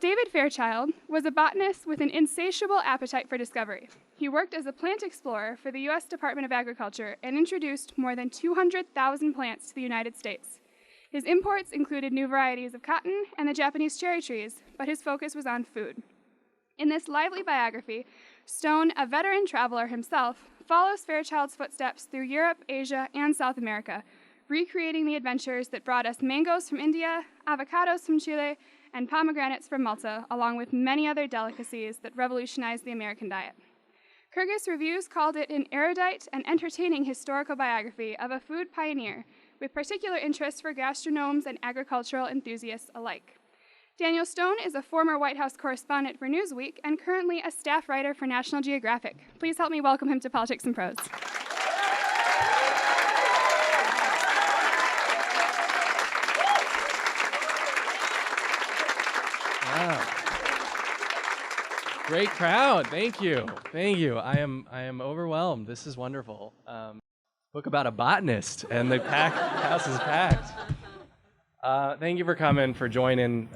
David Fairchild was a botanist with an insatiable appetite for discovery. He worked as a plant explorer for the U.S. Department of Agriculture and introduced more than 200,000 plants to the United States. His imports included new varieties of cotton and the Japanese cherry trees, but his focus was on food. In this lively biography, Stone, a veteran traveler himself, follows Fairchild's footsteps through Europe, Asia, and South America, recreating the adventures that brought us mangoes from India, avocados from Chile, and pomegranates from Malta, along with many other delicacies that revolutionized the American diet. Kirgus Reviews called it an erudite and entertaining historical biography of a food pioneer, with particular interest for gastronomes and agricultural enthusiasts alike. Daniel Stone is a former White House correspondent for Newsweek and currently a staff writer for National Geographic. Please help me welcome him to Politics and Prose. Wow. Great crowd. Thank you. Thank you. I am overwhelmed. This is wonderful. Book about a botanist, and the house is packed. Thank you for coming, for joining.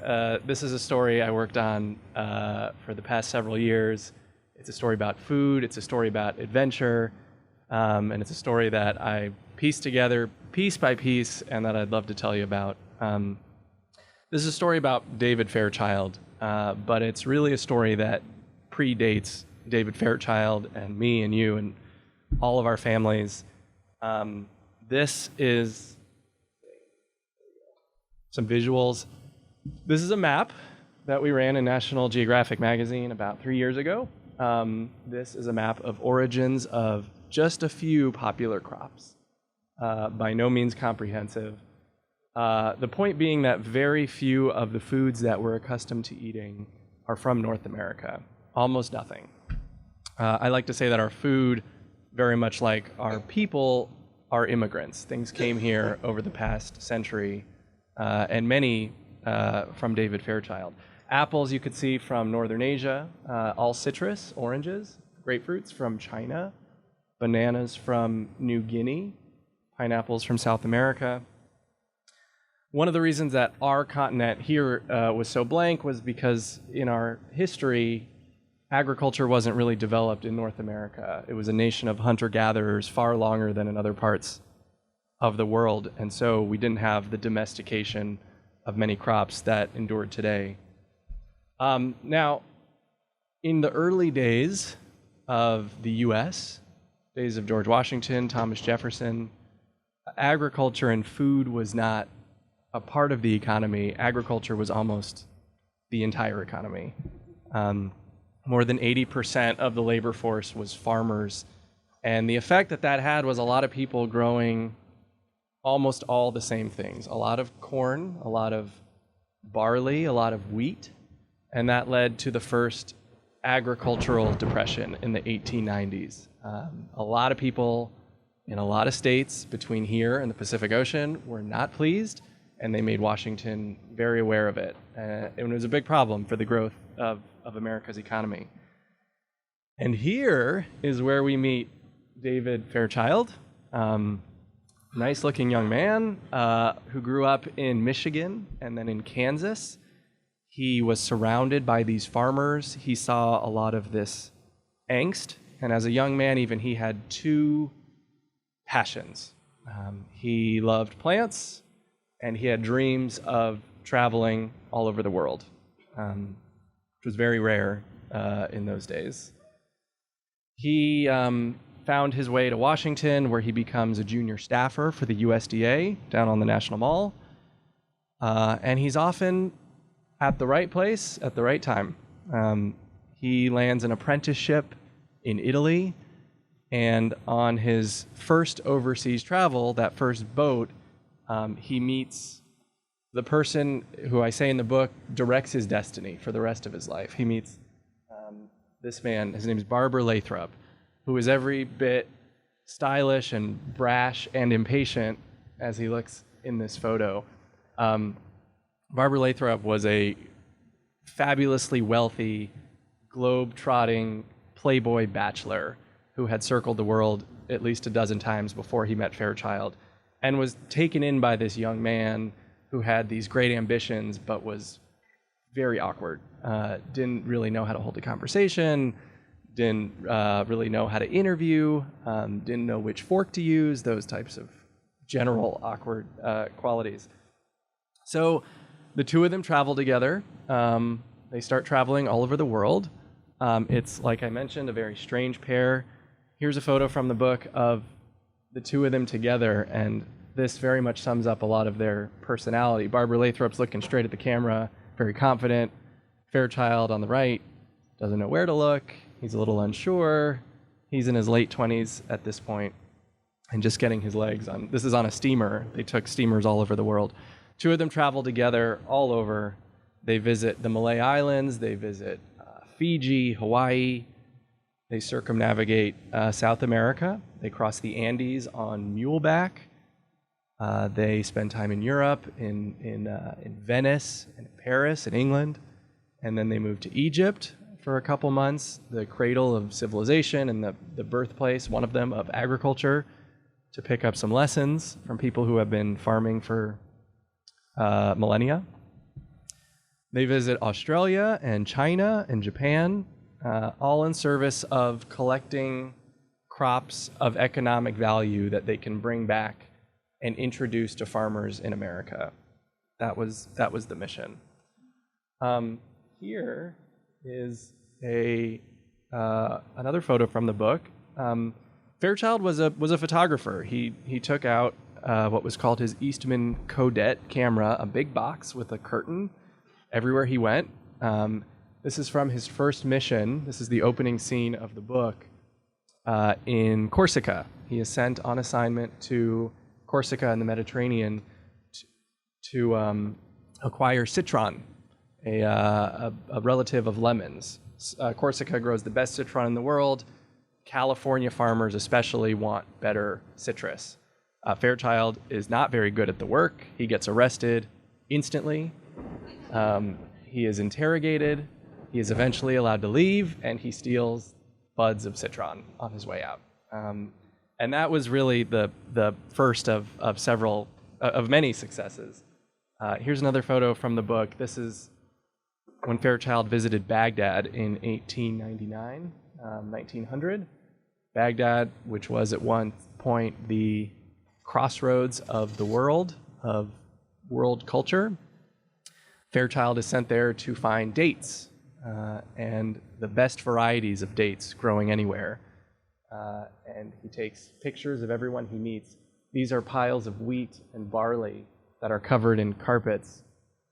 This is a story I worked on for the past several years. It's a story about food. It's a story about adventure. And it's a story that I pieced together piece by piece and that I'd love to tell you about. This is a story about David Fairchild, but it's really a story that predates David Fairchild and me and you and all of our families. This is some visuals. This is a map that we ran in National Geographic magazine about 3 years ago. This is a map of origins of just a few popular crops, by no means comprehensive. The point being that very few of the foods that we're accustomed to eating are from North America, almost nothing. I like to say that our food, very much like our people, are immigrants. Things came here over the past century, and many from David Fairchild. Apples you could see from Northern Asia, all citrus, oranges, grapefruits from China, bananas from New Guinea, pineapples from South America. One of the reasons that our continent here was so blank was because in our history, agriculture wasn't really developed in North America. It was a nation of hunter-gatherers far longer than in other parts of the world, and so we didn't have the domestication of many crops that endured today. Now, in the early days of the U.S., days of George Washington, Thomas Jefferson, agriculture and food was not a part of the economy. Agriculture was almost the entire economy. More than 80% of the labor force was farmers. And the effect that that had was a lot of people growing almost all the same things. A lot of corn, a lot of barley, a lot of wheat. And that led to the first agricultural depression in the 1890s. A lot of people in a lot of states between here and the Pacific Ocean were not pleased, and they made Washington very aware of it. It was a big problem for the growth of America's economy. And here is where we meet David Fairchild, nice looking young man who grew up in Michigan and then in Kansas. He was surrounded by these farmers. He saw a lot of this angst. And as a young man, even he had two passions. He loved plants, and he had dreams of traveling all over the world, which was very rare in those days. He found his way to Washington, where he becomes a junior staffer for the USDA down on the National Mall. And he's often at the right place at the right time. He lands an apprenticeship in Italy, and on his first overseas travel, that first boat, he meets the person who I say in the book directs his destiny for the rest of his life. He meets this man. His name is Barbara Lathrop, who is every bit stylish and brash and impatient as he looks in this photo. Barbara Lathrop was a fabulously wealthy, globe-trotting playboy bachelor who had circled the world at least a dozen times before he met Fairchild, and was taken in by this young man who had these great ambitions but was very awkward. Didn't really know how to hold a conversation, didn't really know how to interview, didn't know which fork to use, those types of general awkward qualities. So the two of them travel together. They start traveling all over the world. It's, like I mentioned, a very strange pair. Here's a photo from the book of the two of them together, and this very much sums up a lot of their personality. Barbara Lathrop's looking straight at the camera, very confident. Fairchild on the right doesn't know where to look. He's a little unsure. He's in his late 20s at this point and just getting his legs on. This is on a steamer. They took steamers all over the world. Two of them travel together all over. They visit the Malay Islands. They visit Fiji, Hawaii. They circumnavigate South America. They cross the Andes on muleback. They spend time in Europe, in Venice, in Paris, in England. And then they move to Egypt for a couple months, the cradle of civilization and the birthplace, one of them, of agriculture, to pick up some lessons from people who have been farming for millennia. They visit Australia and China and Japan, all in service of collecting crops of economic value that they can bring back and introduce to farmers in America. That was the mission. Here is another photo from the book. Fairchild was a photographer. He took out what was called his Eastman Kodet camera, a big box with a curtain everywhere he went. This is from his first mission. This is the opening scene of the book in Corsica. He is sent on assignment to Corsica in the Mediterranean to acquire citron, a relative of lemons. Corsica grows the best citron in the world. California farmers especially want better citrus. Fairchild is not very good at the work. He gets arrested instantly. He is interrogated. He is eventually allowed to leave, and he steals buds of citron on his way out. And that was really the first of several, of many successes. Here's another photo from the book. This is when Fairchild visited Baghdad in 1899, 1900. Baghdad, which was at one point the crossroads of the world, of world culture. Fairchild is sent there to find dates and the best varieties of dates growing anywhere. And he takes pictures of everyone he meets. These are piles of wheat and barley that are covered in carpets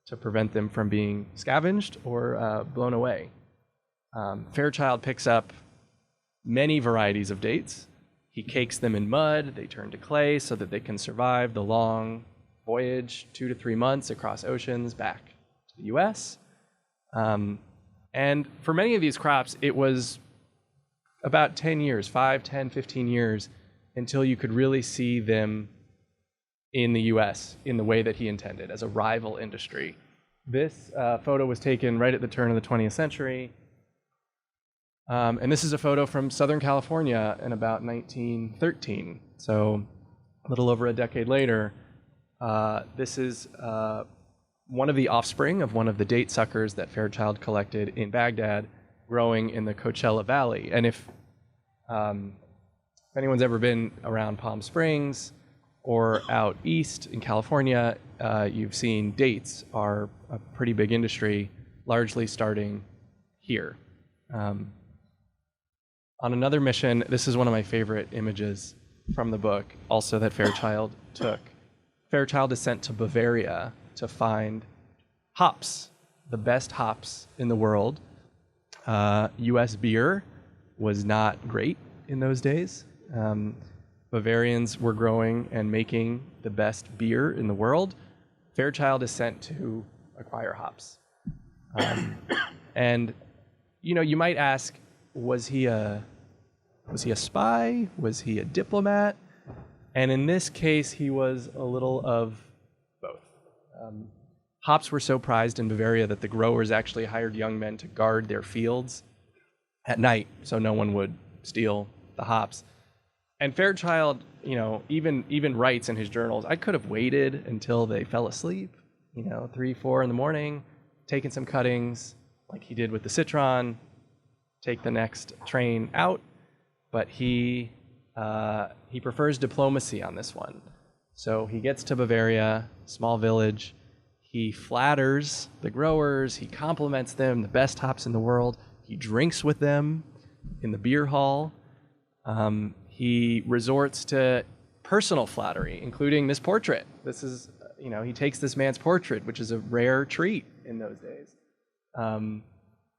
to prevent them from being scavenged or blown away. Fairchild picks up many varieties of dates. He cakes them in mud. They turn to clay so that they can survive the long voyage, 2 to 3 months across oceans back to the US. And for many of these crops, it was about 10 years, 5, 10, 15 years, until you could really see them in the US in the way that he intended, as a rival industry. This photo was taken right at the turn of the 20th century. And this is a photo from Southern California in about 1913. So a little over a decade later. This is one of the offspring of one of the date suckers that Fairchild collected in Baghdad, growing in the Coachella Valley. And if anyone's ever been around Palm Springs or out east in California, you've seen dates are a pretty big industry, largely starting here. On another mission, this is one of my favorite images from the book, also that Fairchild took. Fairchild is sent to Bavaria to find hops, the best hops in the world. U.S. beer was not great in those days. Bavarians were growing and making the best beer in the world. Fairchild is sent to acquire hops. And, you might ask, was he a spy? Was he a diplomat? And in this case, he was a little of both. Hops were so prized in Bavaria that the growers actually hired young men to guard their fields at night so no one would steal the hops. And Fairchild, even writes in his journals, I could have waited until they fell asleep, 3, 4 in the morning, taking some cuttings, like he did with the citron, take the next train out, but he prefers diplomacy on this one. So he gets to Bavaria, small village. He flatters the growers. He compliments them, the best hops in the world. He drinks with them in the beer hall. He resorts to personal flattery, including this portrait. This is, he takes this man's portrait, which is a rare treat in those days,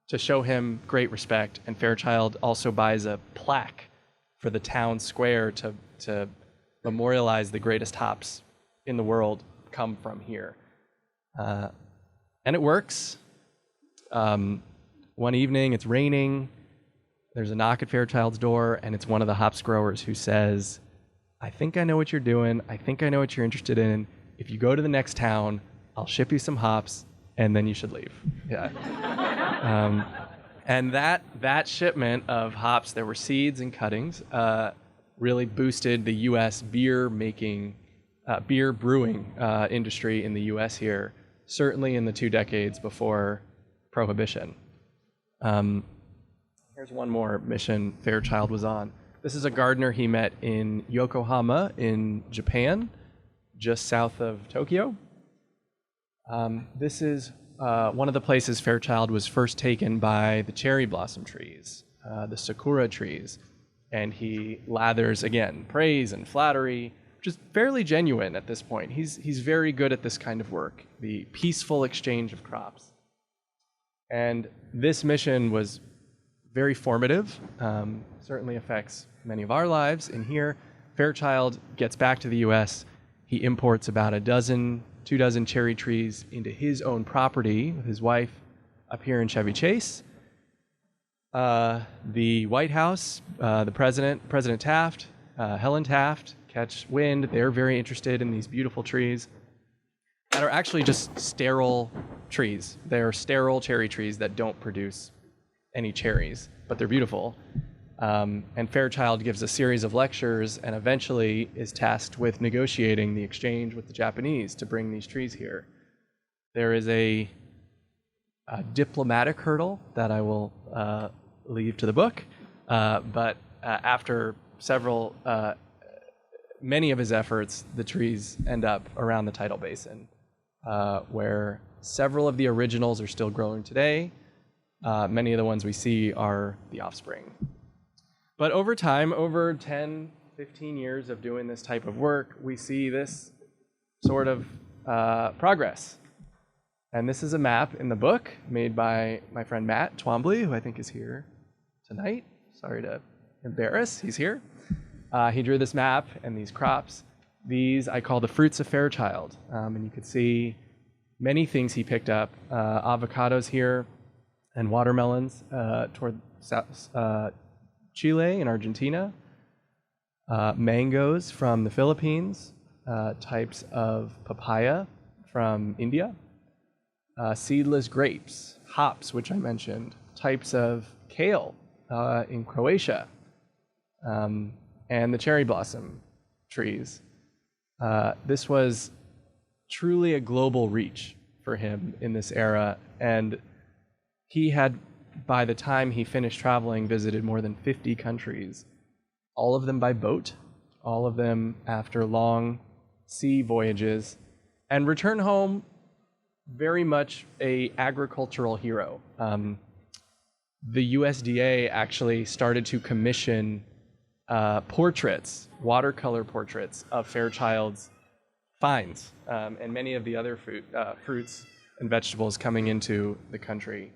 to show him great respect. And Fairchild also buys a plaque for the town square to memorialize the greatest hops in the world come from here. And it works. One evening, it's raining. There's a knock at Fairchild's door, and it's one of the hops growers who says, I think I know what you're doing. I think I know what you're interested in. If you go to the next town, I'll ship you some hops, and then you should leave. Yeah. And that shipment of hops, there were seeds and cuttings, really boosted the U.S. beer brewing industry in the U.S. here, certainly in the 2 decades before Prohibition. Here's one more mission Fairchild was on. This is a gardener he met in Yokohama in Japan, just south of Tokyo. This is one of the places Fairchild was first taken by the cherry blossom trees, the sakura trees. And he lathers, again, praise and flattery, which is fairly genuine at this point. He's very good at this kind of work, the peaceful exchange of crops. And this mission was very formative, certainly affects many of our lives. In here, Fairchild gets back to the US. He imports about 2 dozen cherry trees into his own property with his wife up here in Chevy Chase. The White House, the President Taft, Helen Taft, catch wind. They're very interested in these beautiful trees that are actually just sterile trees. They're sterile cherry trees that don't produce any cherries, but they're beautiful. And Fairchild gives a series of lectures and eventually is tasked with negotiating the exchange with the Japanese to bring these trees here. There is a diplomatic hurdle that I will leave to the book, but after many of his efforts, the trees end up around the tidal basin, where several of the originals are still growing today. Many of the ones we see are the offspring. But over time, over 10, 15 years of doing this type of work, we see this sort of progress. And this is a map in the book made by my friend Matt Twombly, who I think is here tonight. Sorry to embarrass, he's here. He drew this map and these crops. These I call the fruits of Fairchild. And you could see many things he picked up. Avocados here and watermelons toward Chile and Argentina. Mangoes from the Philippines. Types of papaya from India. Seedless grapes, hops, which I mentioned. Types of kale in Croatia. And the cherry blossom trees. This was truly a global reach for him in this era, and he had, by the time he finished traveling, visited more than 50 countries, all of them by boat, all of them after long sea voyages, and returned home very much a agricultural hero. The USDA actually started to commission portraits, watercolor portraits of Fairchild's finds and many of the other fruits and vegetables coming into the country.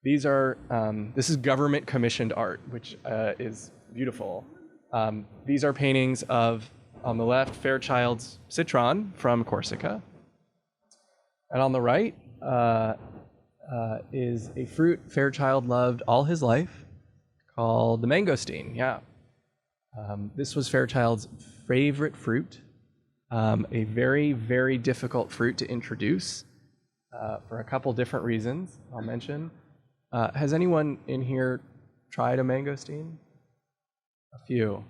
This is government commissioned art, which is beautiful. These are paintings of, on the left, Fairchild's citron from Corsica. And on the right is a fruit Fairchild loved all his life called the mangosteen. Yeah. This was Fairchild's favorite fruit, a very, very difficult fruit to introduce for a couple different reasons I'll mention. Has anyone in here tried a mangosteen? A few.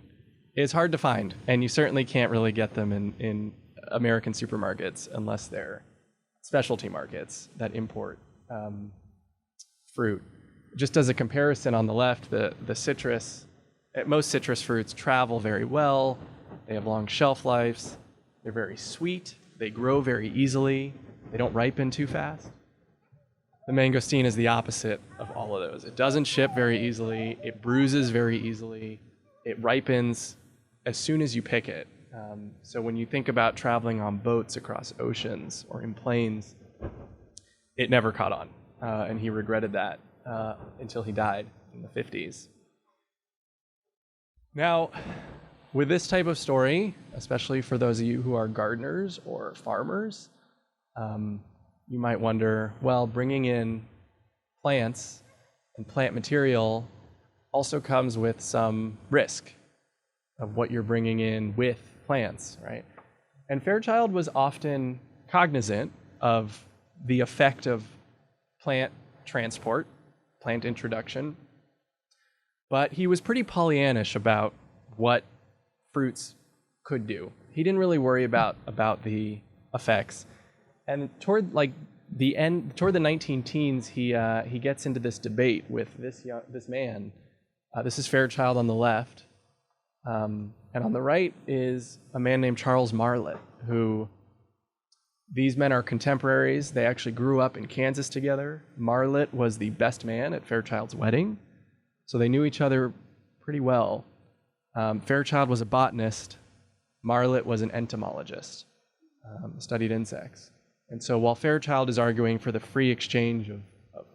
It's hard to find, and you certainly can't really get them in American supermarkets unless they're specialty markets that import fruit. Just as a comparison, on the left, most citrus fruits travel very well. They have long shelf lives. They're very sweet. They grow very easily. They don't ripen too fast. The mangosteen is the opposite of all of those. It doesn't ship very easily. It bruises very easily. It ripens as soon as you pick it. So when you think about traveling on boats across oceans or in planes, it never caught on. And he regretted that until he died in the 50s. Now, with this type of story, especially for those of you who are gardeners or farmers, you might wonder, well, bringing in plants and plant material also comes with some risk of what you're bringing in with plants, right? And Fairchild was often cognizant of the effect of plant transport, plant introduction, but he was pretty Pollyannish about what fruits could do. He didn't really worry about the effects. And toward the 19-teens, he gets into this debate with this man. This is Fairchild on the left, and on the right is a man named Charles Marlatt, who these men are contemporaries. They actually grew up in Kansas together. Marlatt was the best man at Fairchild's wedding, so they knew each other pretty well. Fairchild was a botanist. Marlatt was an entomologist, studied insects. And so while Fairchild is arguing for the free exchange of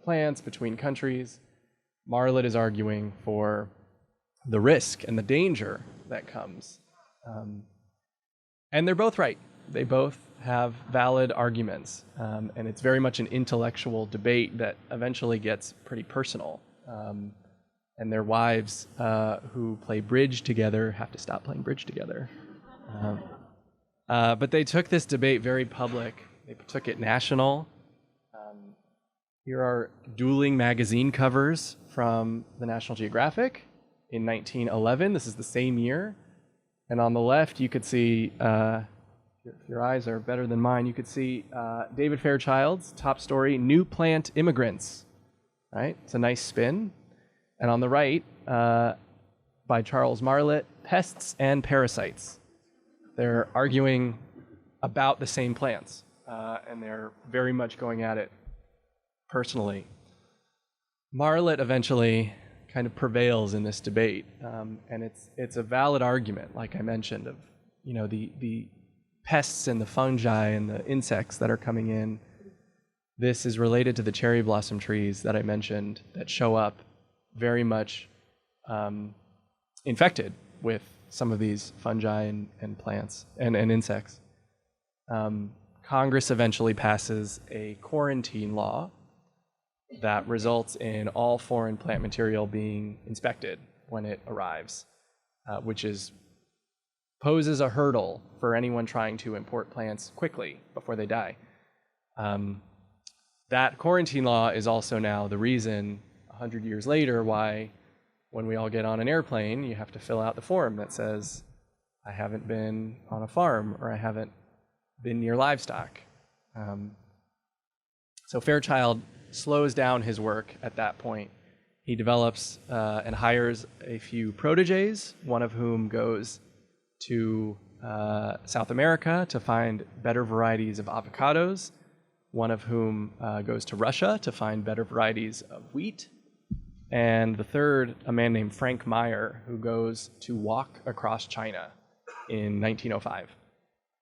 plants between countries, Marlatt is arguing for the risk and the danger that comes. And they're both right. They both have valid arguments. And it's very much an intellectual debate that eventually gets pretty personal. And their wives who play bridge together have to stop playing bridge together. But they took this debate very public. They took it national. Here are dueling magazine covers from the National Geographic in 1911. This is the same year. And on the left, you could see, if your eyes are better than mine, you could see David Fairchild's top story, New Plant Immigrants. Right? It's a nice spin. And on the right, by Charles Marlatt, Pests and Parasites. They're arguing about the same plants, and they're very much going at it personally. Marlatt eventually kind of prevails in this debate, and it's a valid argument, like I mentioned, of the pests and the fungi and the insects that are coming in. This is related to the cherry blossom trees that I mentioned that show up very much infected with some of these fungi and plants and insects. Congress eventually passes a quarantine law that results in all foreign plant material being inspected when it arrives, which poses a hurdle for anyone trying to import plants quickly before they die. That quarantine law is also now the reason 100 years later why when we all get on an airplane, you have to fill out the form that says, I haven't been on a farm or I haven't been near livestock. So Fairchild slows down his work at that point. He develops and hires a few proteges, one of whom goes to South America to find better varieties of avocados, one of whom goes to Russia to find better varieties of wheat, and the third, a man named Frank Meyer, who goes to walk across China in 1905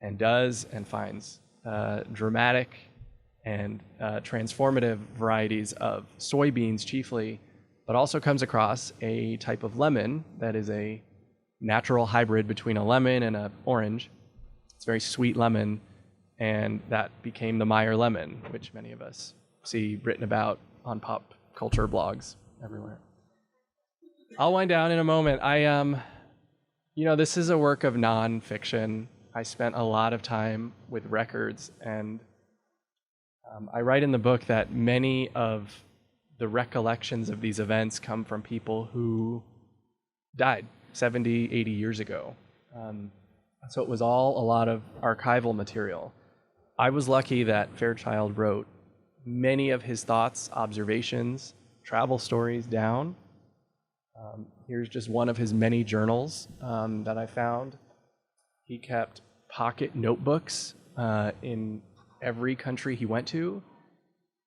and finds dramatic and transformative varieties of soybeans chiefly, but also comes across a type of lemon that is a natural hybrid between a lemon and an orange. It's a very sweet lemon, and that became the Meyer lemon, which many of us see written about on pop culture blogs everywhere. I'll wind down in a moment. This is a work of nonfiction. I spent a lot of time with records, and I write in the book that many of the recollections of these events come from people who died 70, 80 years ago. So it was all a lot of archival material. I was lucky that Fairchild wrote many of his thoughts, observations, travel stories down. Here's just one of his many journals that I found. He kept pocket notebooks in every country he went to.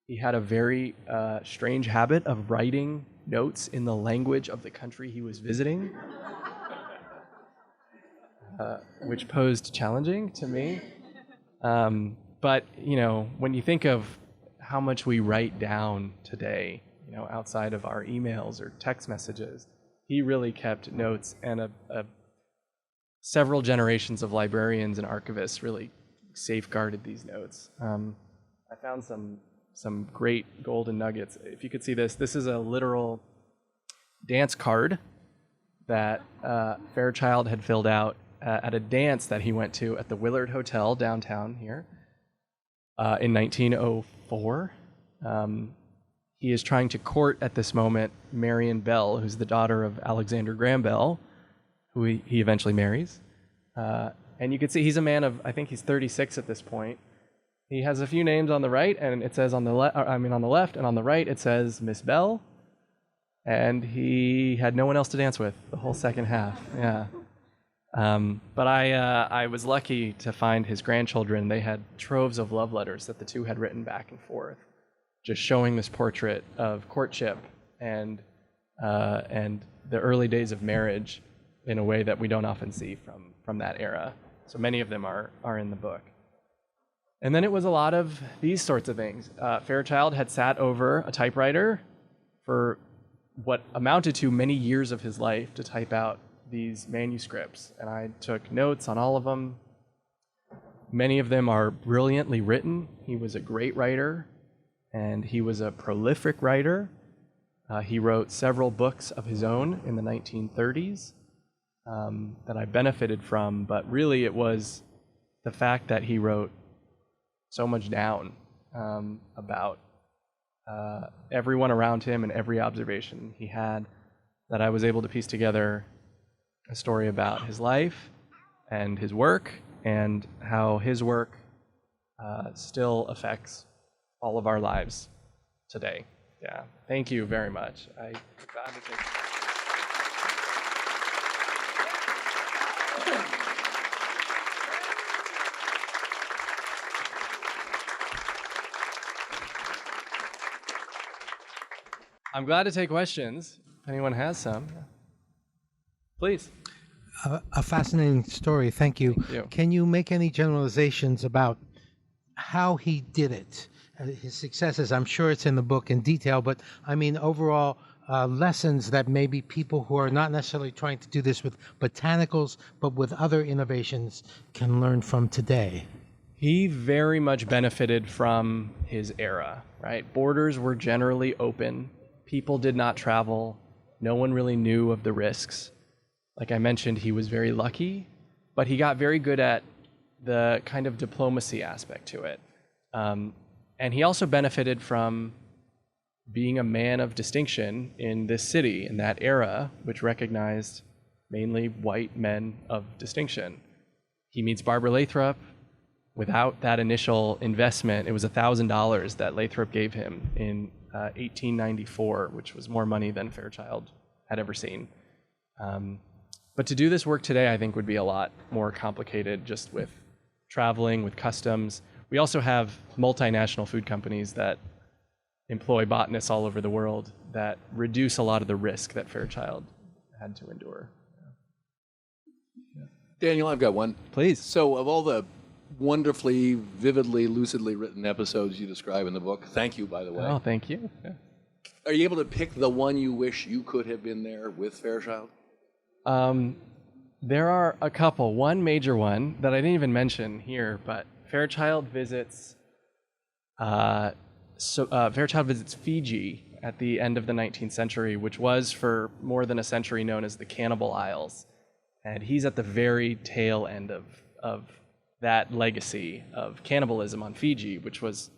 He had a very strange habit of writing notes in the language of the country he was visiting, which posed challenging to me. But, you know, when you think of how much we write down today, you know, outside of our emails or text messages, he really kept notes, and several generations of librarians and archivists really safeguarded these notes. I found some great golden nuggets. If you could see this, this is a literal dance card that Fairchild had filled out at a dance that he went to at the Willard Hotel downtown here in 1904. He is trying to court at this moment Marion Bell, who's the daughter of Alexander Graham Bell, who he eventually marries. And you can see he's a man of, I think he's 36 at this point. He has a few names on the right, and it says on the left, and on the right it says Miss Bell. And he had no one else to dance with the whole second half. Yeah. But I was lucky to find his grandchildren. They had troves of love letters that the two had written back and forth, just showing this portrait of courtship and the early days of marriage in a way that we don't often see from that era. So many of them are in the book. And then it was a lot of these sorts of things. Fairchild had sat over a typewriter for what amounted to many years of his life to type out these manuscripts, and I took notes on all of them. Many of them are brilliantly written. He was a great writer, and he was a prolific writer. He wrote several books of his own in the 1930s that I benefited from, but really it was the fact that he wrote so much down about everyone around him and every observation he had that I was able to piece together a story about his life and his work and how his work still affects all of our lives today. Yeah, thank you very much. I'm glad to take. I'm glad to take questions if anyone has some. Please. A fascinating story. Thank you. Thank you. Can you make any generalizations about how he did it? His successes, I'm sure it's in the book in detail, but I mean overall lessons that maybe people who are not necessarily trying to do this with botanicals, but with other innovations can learn from today. He very much benefited from his era, right? Borders were generally open. People did not travel. No one really knew of the risks. Like I mentioned, he was very lucky, but he got very good at the kind of diplomacy aspect to it. And he also benefited from being a man of distinction in this city, in that era, which recognized mainly white men of distinction. He meets Barbara Lathrop. Without that initial investment, it was $1,000 that Lathrop gave him in 1894, which was more money than Fairchild had ever seen. But to do this work today, I think would be a lot more complicated just with traveling, with customs. We also have multinational food companies that employ botanists all over the world that reduce a lot of the risk that Fairchild had to endure. Daniel, I've got one. Please. So of all the wonderfully, vividly, lucidly written episodes you describe in the book, thank you, by the way. Oh, thank you. Yeah. Are you able to pick the one you wish you could have been there with Fairchild? There are a couple. One major one that I didn't even mention here, but Fairchild visits Fiji at the end of the 19th century, which was for more than a century known as the Cannibal Isles. And he's at the very tail end of that legacy of cannibalism on Fiji, which was,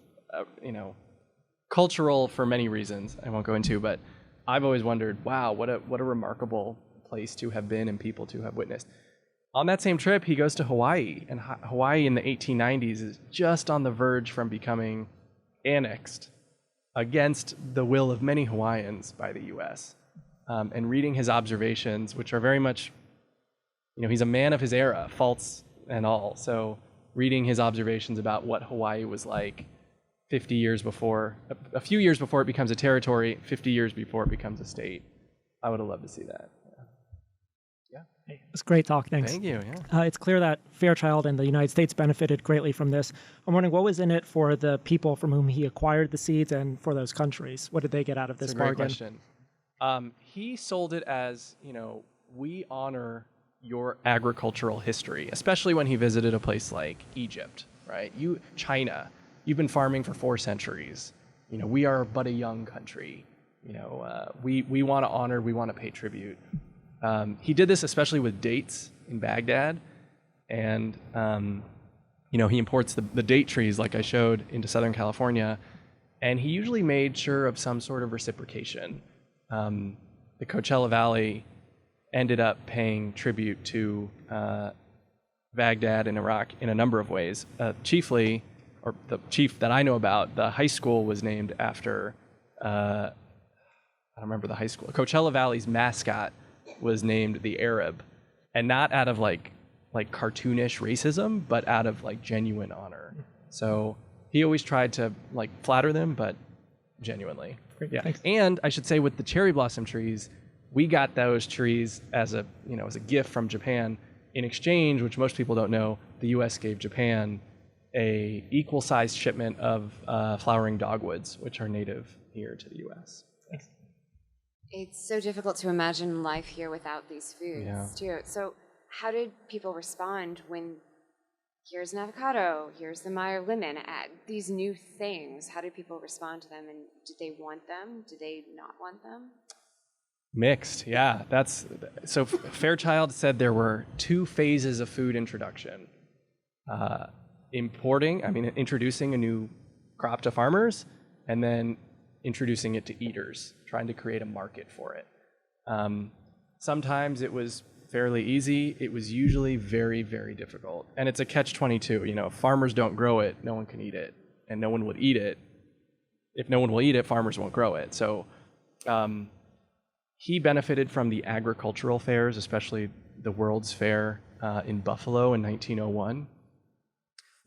cultural for many reasons I won't go into, but I've always wondered, wow, what a remarkable place to have been and people to have witnessed. On that same trip, he goes to Hawaii, and Hawaii in the 1890s is just on the verge from becoming annexed against the will of many Hawaiians by the U.S. And reading his observations, which are very much, he's a man of his era, faults and all. So reading his observations about what Hawaii was like 50 years before, a few years before it becomes a territory, 50 years before it becomes a state, I would have loved to see that. Hey, it's great talk. Thanks. Thank you. Yeah. It's clear that Fairchild and the United States benefited greatly from this. I'm wondering what was in it for the people from whom he acquired the seeds and for those countries. What did they get out of this That's a great bargain? question. He sold it as, we honor your agricultural history, especially when he visited a place like Egypt, right? China, you've been farming for 4 centuries. We are but a young country. We want to honor, we want to pay tribute. He did this especially with dates in Baghdad, and he imports the date trees, like I showed, into Southern California, and he usually made sure of some sort of reciprocation. The Coachella Valley ended up paying tribute to Baghdad in Iraq in a number of ways. Chiefly, or the chief that I know about, the high school was named after, I don't remember the high school. Coachella Valley's mascot was named the Arab, and not out of like cartoonish racism, but out of like genuine honor. So he always tried to like flatter them, but genuinely. Great, yeah. thanks. And I should say, with the cherry blossom trees, we got those trees as a gift from Japan. In exchange, which most people don't know, the U.S. gave Japan a equal-sized shipment of flowering dogwoods, which are native here to the U.S. It's so difficult to imagine life here without these foods, too. So how did people respond when here's an avocado, here's the Meyer lemon, these new things? How did people respond to them, and did they want them? Did they not want them? Mixed, yeah. So Fairchild said there were 2 phases of food introduction. Introducing a new crop to farmers, and then introducing it to eaters, trying to create a market for it. Sometimes it was fairly easy. It was usually very, very difficult. And it's a catch-22. If farmers don't grow it, no one can eat it, and no one would eat it. If no one will eat it, farmers won't grow it. So he benefited from the agricultural fairs, especially the World's Fair in Buffalo in 1901.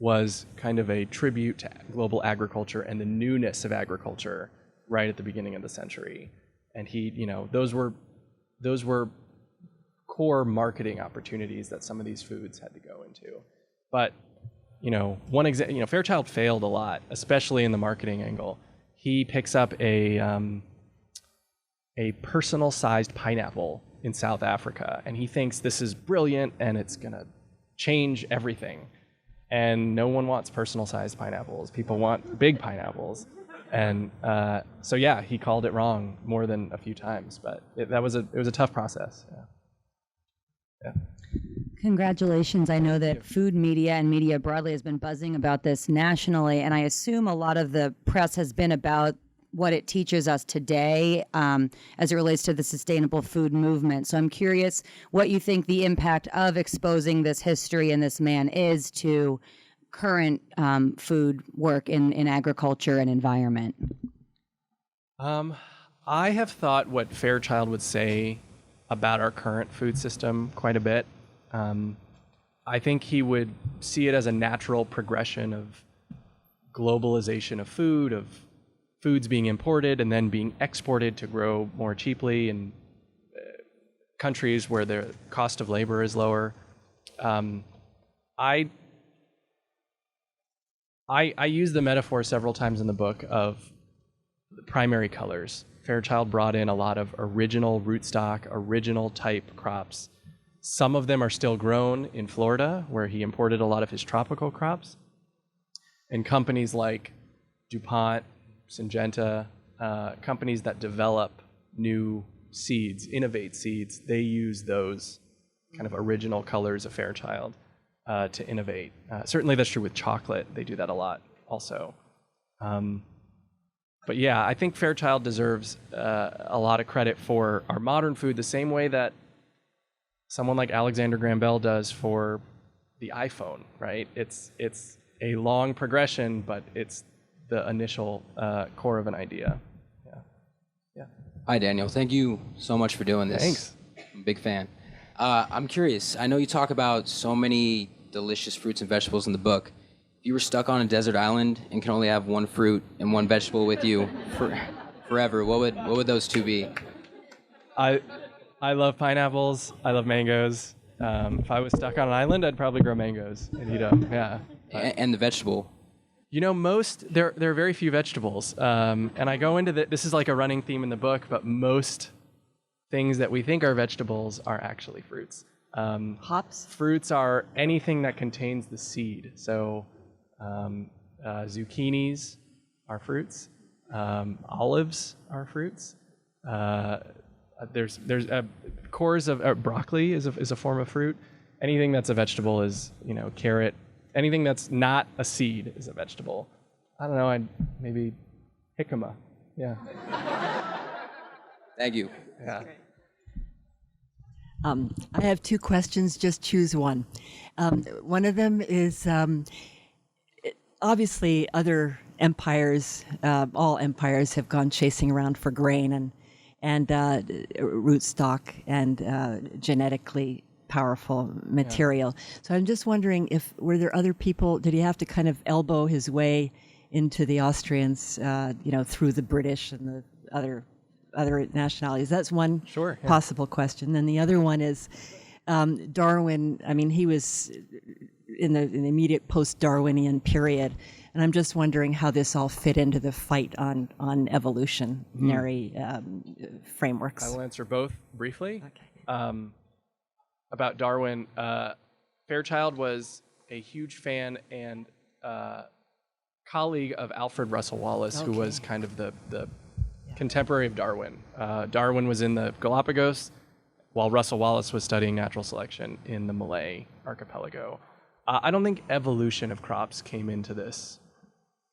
Was kind of a tribute to global agriculture and the newness of agriculture right at the beginning of the century. And those were core marketing opportunities that some of these foods had to go into. But, Fairchild failed a lot, especially in the marketing angle. He picks up a personal-sized pineapple in South Africa, and he thinks this is brilliant and it's gonna change everything. And no one wants personal-sized pineapples. People want big pineapples. And he called it wrong more than a few times. But it was a tough process. Yeah. Congratulations. I know that food media and media broadly has been buzzing about this nationally, and I assume a lot of the press has been about what it teaches us today as it relates to the sustainable food movement. So I'm curious what you think the impact of exposing this history and this man is to current food work in agriculture and environment. I have thought what Fairchild would say about our current food system quite a bit. I think he would see it as a natural progression of globalization of food, of foods being imported and then being exported to grow more cheaply in countries where the cost of labor is lower. I use the metaphor several times in the book of the primary colors. Fairchild brought in a lot of original rootstock, original type crops. Some of them are still grown in Florida, where he imported a lot of his tropical crops. And companies like DuPont, Syngenta, companies that develop new seeds, innovate seeds, they use those kind of original colors of Fairchild to innovate. Certainly that's true with chocolate. They do that a lot also. But yeah, I think Fairchild deserves a lot of credit for our modern food the same way that someone like Alexander Graham Bell does for the iPhone, right? It's a long progression, but it's the initial core of an idea. Hi, Daniel. Thank you so much for doing this. Thanks. I'm a big fan. I'm curious. I know you talk about so many delicious fruits and vegetables in the book. If you were stuck on a desert island and can only have one fruit and one vegetable with you forever, what would those two be? I love pineapples. I love mangoes. If I was stuck on an island, I'd probably grow mangoes and eat them. Yeah. And the vegetable. You know, there are very few vegetables, and I go into this is like a running theme in the book, but most things that we think are vegetables are actually fruits. Hops? Fruits are anything that contains the seed. So zucchinis are fruits. Olives are fruits. There's cores of broccoli is a form of fruit. Anything that's a vegetable is, carrot. Anything that's not a seed is a vegetable. I don't know, maybe jicama. Yeah. Thank you. Yeah. I have two questions, just choose one. One of them is obviously other empires, all empires have gone chasing around for grain and rootstock and genetically powerful material. So I'm just wondering were there other people, did he have to kind of elbow his way into the Austrians, through the British and the other nationalities? That's one possible question. Then the other one is Darwin. I mean, he was in the immediate post-Darwinian period, and I'm just wondering how this all fit into the fight on evolutionary frameworks. I will answer both briefly. Okay. About Darwin, Fairchild was a huge fan and colleague of Alfred Russel Wallace, who was kind of the contemporary of Darwin. Darwin was in the Galapagos, while Russel Wallace was studying natural selection in the Malay archipelago. I don't think evolution of crops came into this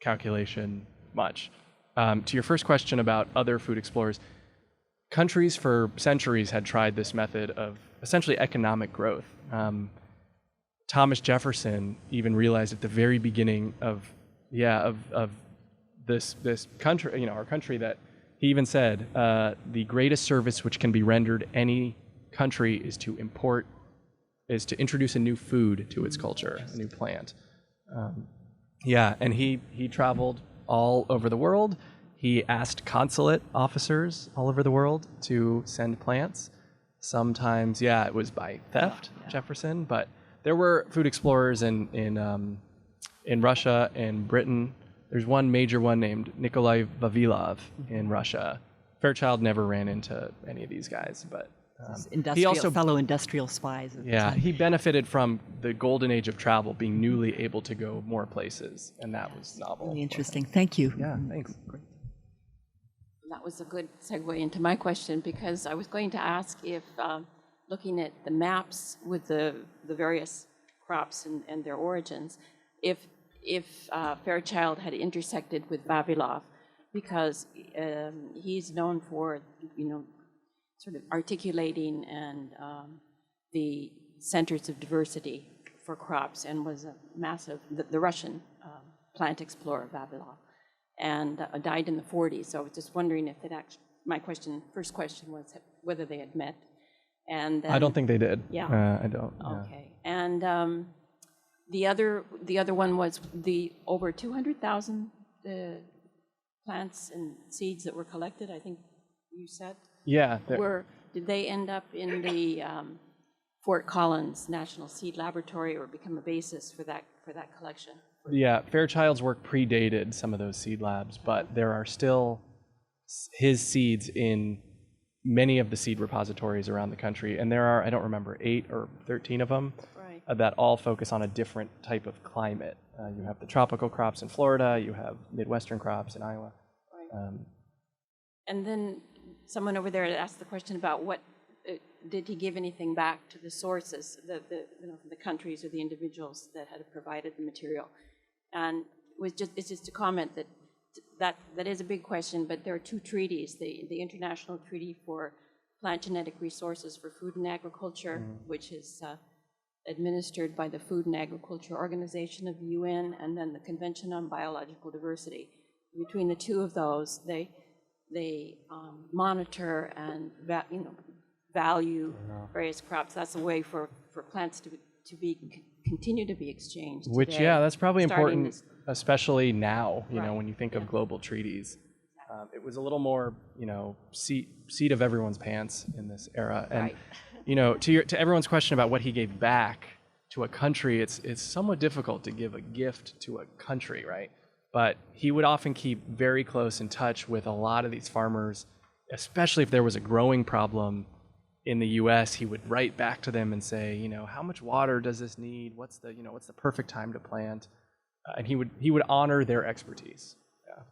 calculation much. To your first question about other food explorers, countries for centuries had tried this method of essentially economic growth. Thomas Jefferson even realized at the very beginning of this country, our country, that he even said the greatest service which can be rendered any country is to introduce a new food to its culture, a new plant. And he traveled all over the world. He asked consulate officers all over the world to send plants. Sometimes, it was by theft, Jefferson, but there were food explorers in Russia and Britain. There's one major one named Nikolai Vavilov in Russia. Fairchild never ran into any of these guys, but he also fellow industrial spies. He benefited from the golden age of travel, being newly able to go more places, and that was novel. Really interesting. Thank you. Yeah, thanks. Great. That was a good segue into my question, because I was going to ask if, looking at the maps with the various crops and their origins, if Fairchild had intersected with Vavilov, because he's known for, sort of articulating and the centers of diversity for crops, and was a massive, the Russian plant explorer, Vavilov, and died in the 40s. So I was just wondering if first question was whether they had met. And then, I don't think they did. Yeah. I don't. Okay. And the other one was the over 200,000 plants and seeds that were collected, I think you said. Yeah. Did they end up in the Fort Collins National Seed Laboratory or become a basis for that collection? Yeah, Fairchild's work predated some of those seed labs, but there are still his seeds in many of the seed repositories around the country, and there are, I don't remember, 8 or 13 of them that all focus on a different type of climate. You have the tropical crops in Florida, you have Midwestern crops in Iowa. Right. And then someone over there asked the question about did he give anything back to the sources, the countries or the individuals that had provided the material? And it's just a comment that is a big question, but there are 2 treaties, the International Treaty for Plant Genetic Resources for Food and Agriculture, which is administered by the Food and Agriculture Organization of the UN, and then the Convention on Biological Diversity. between the two of those, they monitor and value various crops. That's a way for plants to continue to be exchanged. Which, today, yeah, that's probably starting important, especially now, Right. when you think of global treaties. It was a little more, seat of everyone's pants in this era. And, Right. To everyone's question about what he gave back to a country, it's somewhat difficult to give a gift to a country, right? But he would often keep very close in touch with a lot of these farmers, especially if there was a growing problem in the U.S. He would write back to them and say, how much water does this need? What's the perfect time to plant? And he would honor their expertise. Yeah.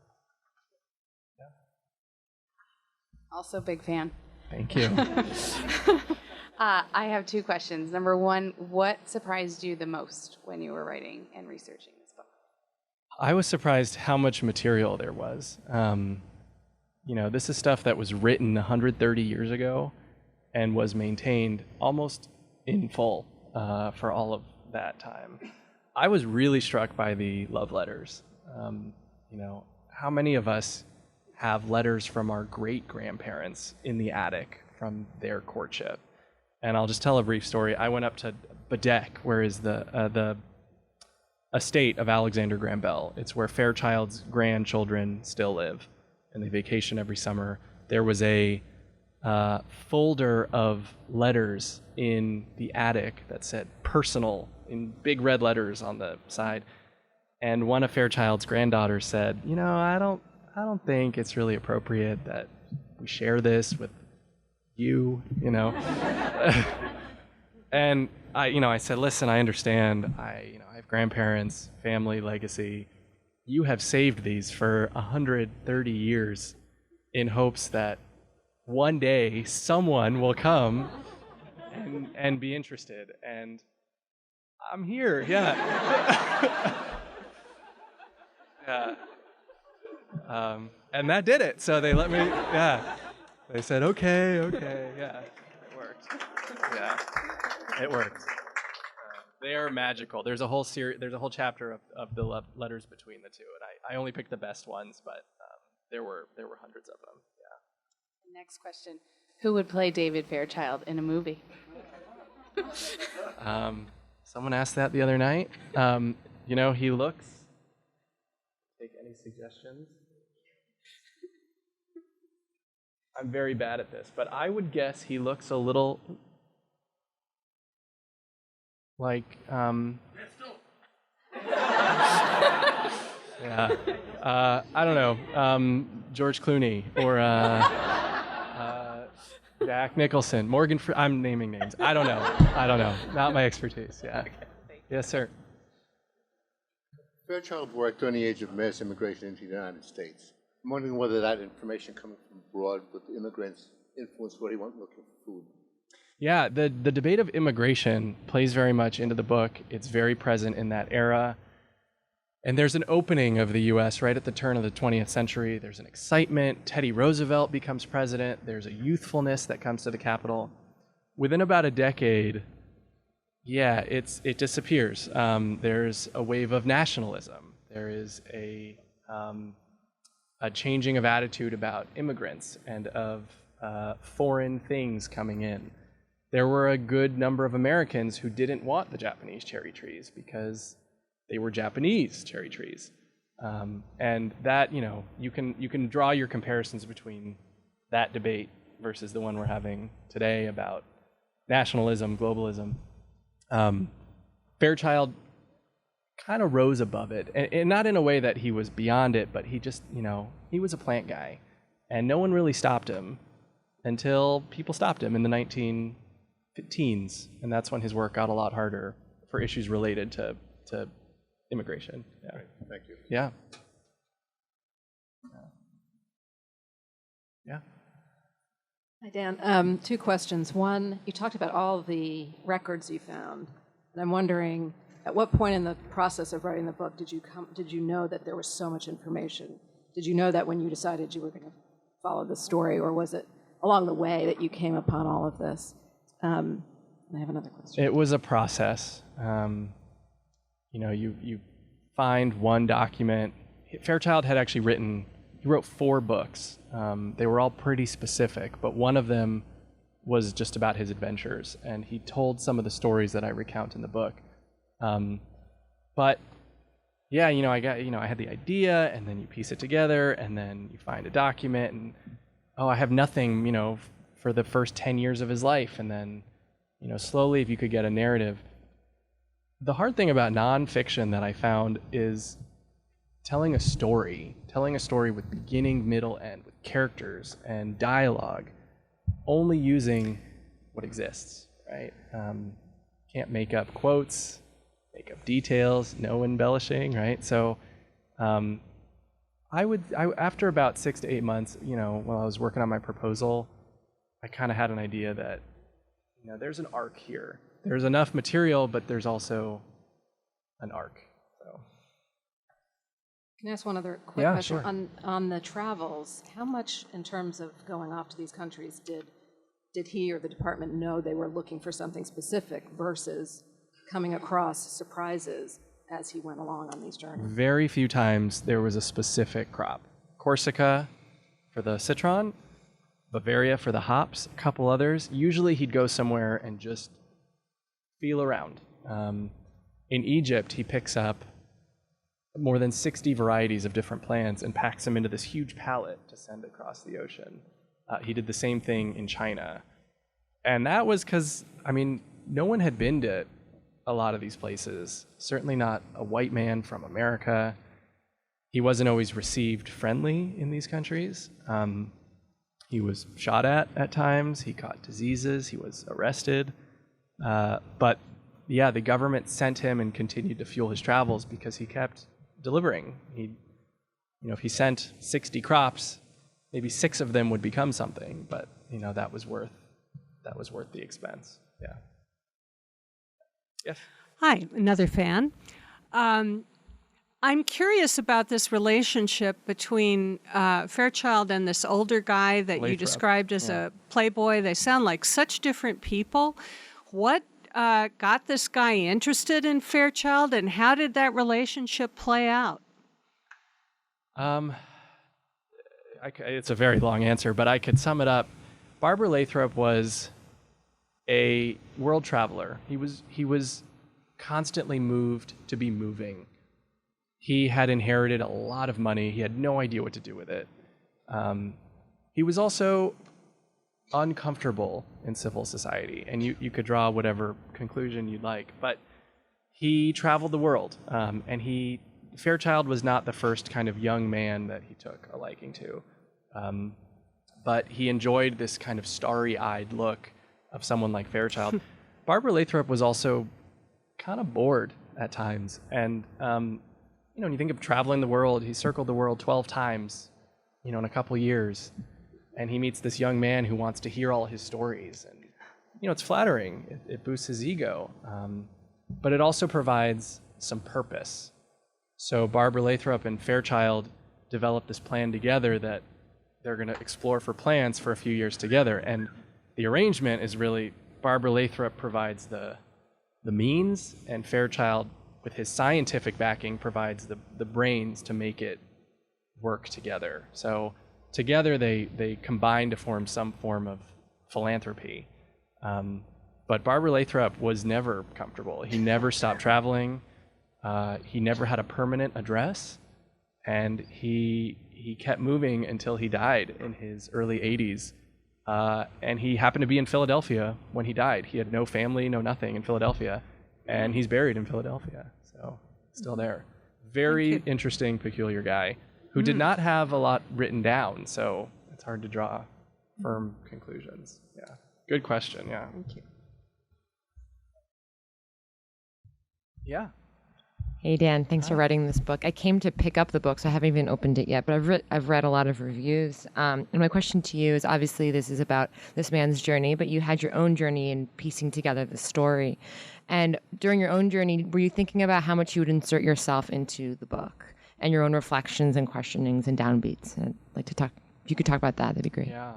Also, big fan. Thank you. I have two questions. Number one, what surprised you the most when you were writing and researching this book? I was surprised how much material there was. This is stuff that was written 130 years ago and was maintained almost in full for all of that time. I was really struck by the love letters. How many of us have letters from our great-grandparents in the attic from their courtship? And I'll just tell a brief story. I went up to Bedeck, where is the estate of Alexander Graham Bell. It's where Fairchild's grandchildren still live, and they vacation every summer. There was a folder of letters in the attic that said "personal" in big red letters on the side. And one of Fairchild's granddaughters said, I don't think it's really appropriate that we share this with you. And I said, listen, I understand. I have grandparents, family, legacy. You have saved these for 130 years in hopes that one day someone will come and be interested. And I'm here, yeah. Yeah. And that did it. So they let me, yeah. They said, okay, yeah. It worked. Yeah. It worked. They are magical. There's a whole chapter of the letters between the two, and I only picked the best ones, but there were hundreds of them. Yeah. Next question. Who would play David Fairchild in a movie? Someone asked that the other night. He looks. Take any suggestions? I'm very bad at this, but I would guess he looks a little like yeah. I don't know. George Clooney or Jack Nicholson, Morgan. I'm naming names. I don't know. Not my expertise. Yeah. Yes, sir. Fairchild worked during the age of mass immigration into the United States. I'm wondering whether that information coming from abroad with the immigrants influenced what he went looking for food. Yeah, the debate of immigration plays very much into the book. It's very present in that era. And there's an opening of the U.S. right at the turn of the 20th century. There's an excitement. Teddy Roosevelt becomes president. There's a youthfulness that comes to the Capitol. Within about a decade, yeah, it disappears. There's a wave of nationalism. There is a changing of attitude about immigrants and of foreign things coming in. There were a good number of Americans who didn't want the Japanese cherry trees because they were Japanese cherry trees. And that, you can draw your comparisons between that debate versus the one we're having today about nationalism, globalism. Fairchild kind of rose above it, and not in a way that he was beyond it, but he just, he was a plant guy, and no one really stopped him until people stopped him in the 1910s, and that's when his work got a lot harder for issues related to immigration. Yeah. Right. Thank you. Yeah. Yeah. Hi, Dan. Two questions. One, you talked about all the records you found, and I'm wondering, at what point in the process of writing the book did you know that there was so much information? Did you know that when you decided you were going to follow the story, or was it along the way that you came upon all of this? And I have another question. It was a process. You find one document Fairchild had actually he wrote 4 books. They were all pretty specific, but one of them was just about his adventures, and he told some of the stories that I recount in the book. But yeah, I had the idea, and then you piece it together, and then you find a document, and I have nothing, for the first 10 years of his life, and then, slowly, if you could get a narrative. The hard thing about nonfiction that I found is telling a story with beginning, middle, end, with characters and dialogue, only using what exists, right? Can't make up quotes, make up details, no embellishing, right? So after about 6 to 8 months, while I was working on my proposal, I kind of had an idea that, there's an arc here. There's enough material, but there's also an arc. So. Can I ask one other quick question? Sure. On the travels, how much in terms of going off to these countries did he or the department know they were looking for something specific versus coming across surprises as he went along on these journeys? Very few times there was a specific crop. Corsica for the citron, Bavaria for the hops, a couple others. Usually he'd go somewhere and just feel around. In Egypt, he picks up more than 60 varieties of different plants and packs them into this huge pallet to send across the ocean. He did the same thing in China. And that was because, no one had been to a lot of these places, certainly not a white man from America. He wasn't always received friendly in these countries. He was shot at times, he caught diseases, he was arrested. But yeah, the government sent him and continued to fuel his travels because he kept delivering. If he sent 60 crops, maybe 6 of them would become something, but that was worth the expense. Yeah. Yes. Hi, another fan. I'm curious about this relationship between Fairchild and this older guy that you described as a playboy. They sound like such different people. What got this guy interested in Fairchild, and how did that relationship play out? It's a very long answer, but I could sum it up. Barbara Lathrop was a world traveler. He was constantly moved to be moving. He had inherited a lot of money. He had no idea what to do with it. He was also uncomfortable in civil society, and you could draw whatever conclusion you'd like, but he traveled the world, and Fairchild was not the first kind of young man that he took a liking to, but he enjoyed this kind of starry-eyed look of someone like Fairchild. Barbara Lathrop was also kind of bored at times, and when you think of traveling the world, he circled the world 12 times, in a couple years. And he meets this young man who wants to hear all his stories. And, it's flattering. It boosts his ego. But it also provides some purpose. So Barbara Lathrop and Fairchild developed this plan together that they're going to explore for plants for a few years together. And the arrangement is really Barbara Lathrop provides the means, and Fairchild, with his scientific backing, provides the brains to make it work together. So together they combine to form some form of philanthropy. But Barbara Lathrop was never comfortable. He never stopped traveling. He never had a permanent address. And he kept moving until he died in his early 80s. And he happened to be in Philadelphia when he died. He had no family, no nothing in Philadelphia. And he's buried in Philadelphia, so still there. Very interesting, peculiar guy who did not have a lot written down, so it's hard to draw firm conclusions. Yeah, good question, yeah. Thank you. Yeah. Hey, Dan, thanks for writing this book. I came to pick up the book, so I haven't even opened it yet, but I've read a lot of reviews. And my question to you is, obviously this is about this man's journey, but you had your own journey in piecing together the story. And during your own journey, were you thinking about how much you would insert yourself into the book and your own reflections and questionings and downbeats? I'd like to talk, if you could talk about that, that'd be great. Yeah.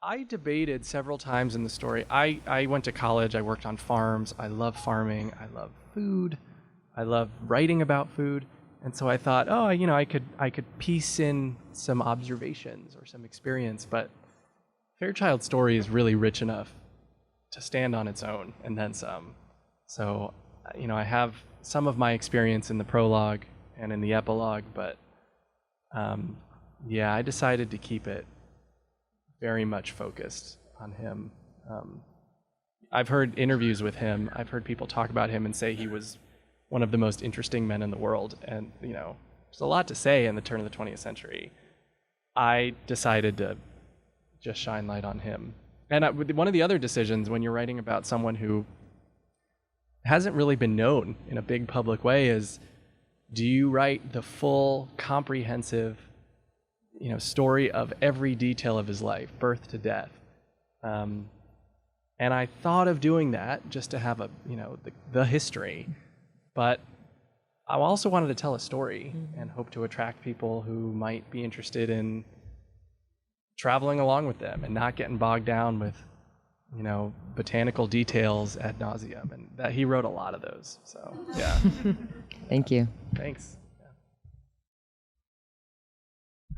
I debated several times in the story. I went to college, I worked on farms, I love farming, I love food, I love writing about food, And so I thought, oh, I could piece in some observations or some experience, but Fairchild's story is really rich enough to stand on its own and then some. So, I have some of my experience in the prologue and in the epilogue, but I decided to keep it very much focused on him. I've heard interviews with him. I've heard people talk about him and say he was one of the most interesting men in the world. And, there's a lot to say in the turn of the 20th century. I decided to just shine light on him. And one of the other decisions when you're writing about someone who hasn't really been known in a big public way is, do you write the full, comprehensive, story of every detail of his life, birth to death? And I thought of doing that just to have the history, but I also wanted to tell a story and hope to attract people who might be interested in traveling along with them and not getting bogged down with, botanical details ad nauseum. And that he wrote a lot of those. So, yeah. Thank you. Thanks.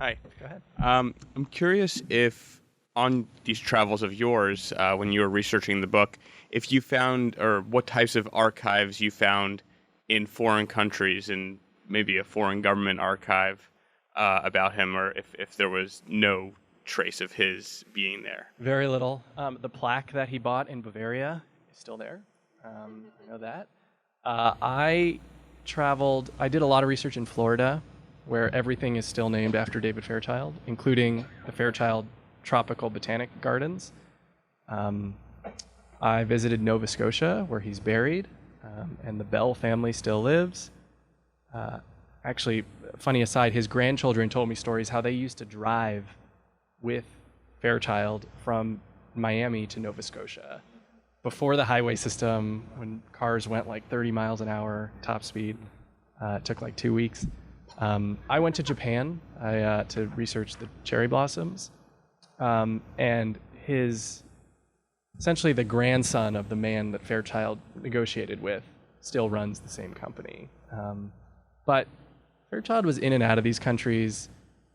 Hi. Go ahead. I'm curious if on these travels of yours, when you were researching the book, if you found, or what types of archives you found in foreign countries and maybe a foreign government archive about him, or if there was no trace of his being there. Very little. The plaque that he bought in Bavaria is still there. I know that. I did a lot of research in Florida, where everything is still named after David Fairchild, including the Fairchild Tropical Botanic Gardens. I visited Nova Scotia, where he's buried, and the Bell family still lives. Actually, funny aside, his grandchildren told me stories how they used to drive with Fairchild from Miami to Nova Scotia before the highway system, when cars went like 30 miles an hour top speed. It took like 2 weeks. I went to Japan to research the cherry blossoms, and essentially the grandson of the man that Fairchild negotiated with still runs the same company. But Fairchild was in and out of these countries.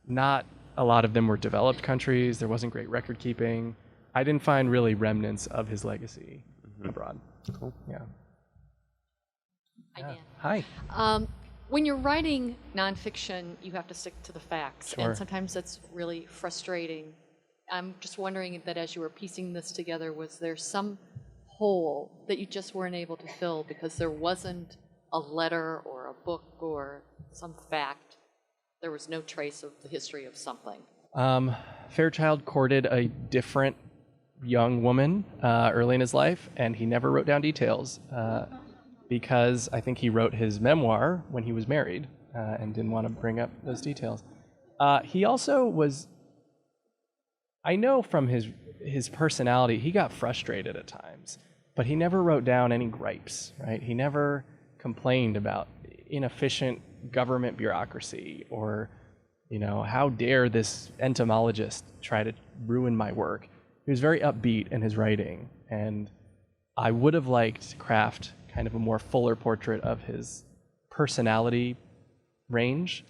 Not a lot of them were developed countries. There wasn't great record keeping. I didn't find really remnants of his legacy abroad. Cool. Yeah. Hi, Dan. Hi. When you're writing nonfiction, you have to stick to the facts, Sure. and sometimes that's really frustrating. I'm just wondering that as you were piecing this together, was there some hole that you just weren't able to fill because there wasn't a letter or a book or some fact? There was no trace of the history of something. Fairchild courted a different young woman early in his life, and he never wrote down details because I think he wrote his memoir when he was married and didn't want to bring up those details. He also was, I know from his personality, he got frustrated at times, but he never wrote down any gripes, right? He never complained about inefficient government bureaucracy or, how dare this entomologist try to ruin my work. He was very upbeat in his writing, and I would have liked to craft kind of a more fuller portrait of his personality range,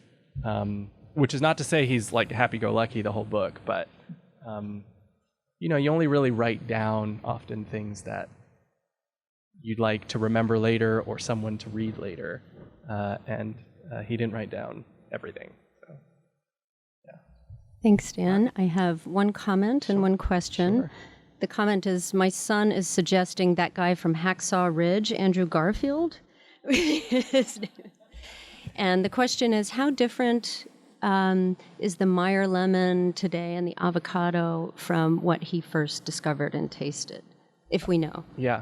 which is not to say he's like happy-go-lucky the whole book, but you only really write down often things that you'd like to remember later or someone to read later, and he didn't write down everything. So, yeah. Thanks, Dan. I have one comment and one question. Sure. The comment is, my son is suggesting that guy from Hacksaw Ridge, Andrew Garfield. And the question is, how different is the Meyer lemon today and the avocado from what he first discovered and tasted, if we know? Yeah.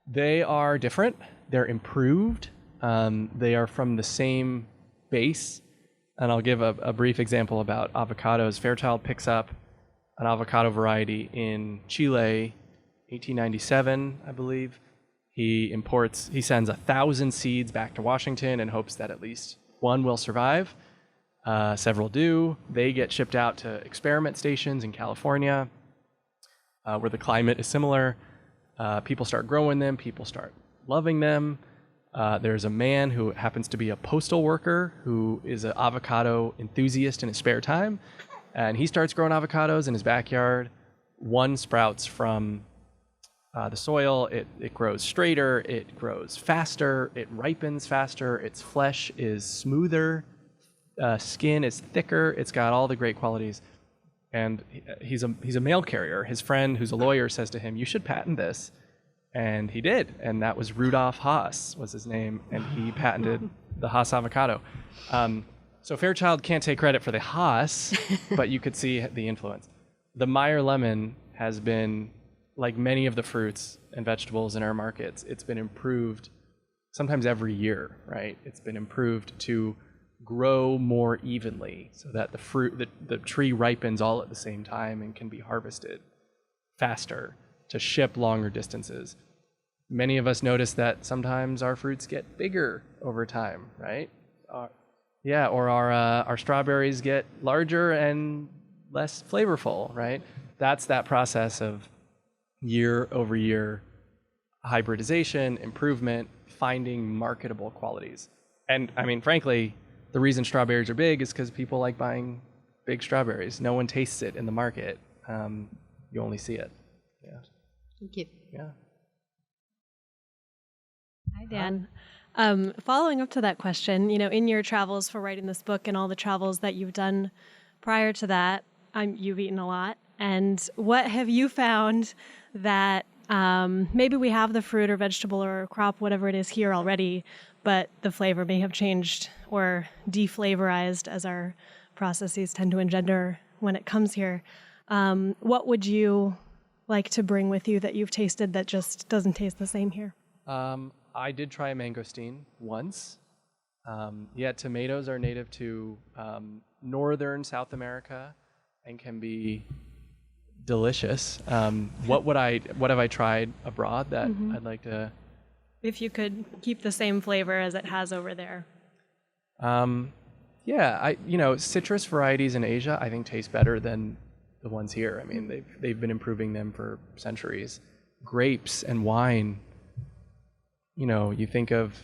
They are different. They're improved. They are from the same base. And I'll give a brief example about avocados. Fairchild picks up an avocado variety in Chile, 1897, I believe. He sends 1,000 seeds back to Washington and hopes that at least one will survive. Several do. They get shipped out to experiment stations in California, where the climate is similar. People start growing them. People start loving them. There's a man who happens to be a postal worker who is an avocado enthusiast in his spare time. And he starts growing avocados in his backyard. One sprouts from the soil. It grows straighter. It grows faster. It ripens faster. Its flesh is smoother. Skin is thicker. It's got all the great qualities. And he's a mail carrier. His friend, who's a lawyer, says to him, "You should patent this." And he did. And that was Rudolf Haas was his name. And he patented the Haas avocado. So Fairchild can't take credit for the Haas, but you could see the influence. The Meyer lemon has been, like many of the fruits and vegetables in our markets, it's been improved sometimes every year, right? It's been improved to grow more evenly so that the tree ripens all at the same time and can be harvested faster to ship longer distances. Many of us notice that sometimes our fruits get bigger over time, right? Or our strawberries get larger and less flavorful, right? That's that process of year over year hybridization, improvement, finding marketable qualities. And I mean, frankly, the reason strawberries are big is because people like buying big strawberries. No one tastes it in the market. You only see it. Yeah. Thank you. Yeah. Hi, Dan. Following up to that question, in your travels for writing this book and all the travels that you've done prior to that, you've eaten a lot. And what have you found that maybe we have the fruit or vegetable or crop, whatever it is here already, but the flavor may have changed or deflavorized as our processes tend to engender when it comes here. What would you like to bring with you that you've tasted that just doesn't taste the same here? I did try a mangosteen once. Tomatoes are native to northern South America and can be delicious. What have I tried abroad that I'd like to? If you could keep the same flavor as it has over there. Citrus varieties in Asia I think taste better than the ones here. I mean, they've been improving them for centuries. Grapes and wine. You think of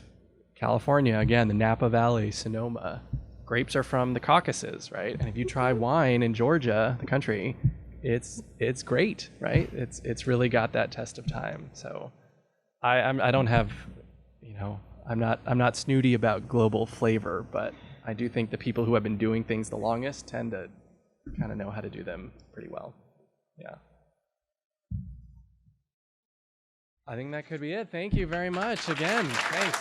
California, again, the Napa Valley, Sonoma. Grapes are from the Caucasus, right? And if you try wine in Georgia, the country, it's great, right? It's really got that test of time. So I don't have, I'm not snooty about global flavor, but I do think the people who have been doing things the longest tend to kind of know how to do them pretty well. Yeah. I think that could be it. Thank you very much again. Thanks.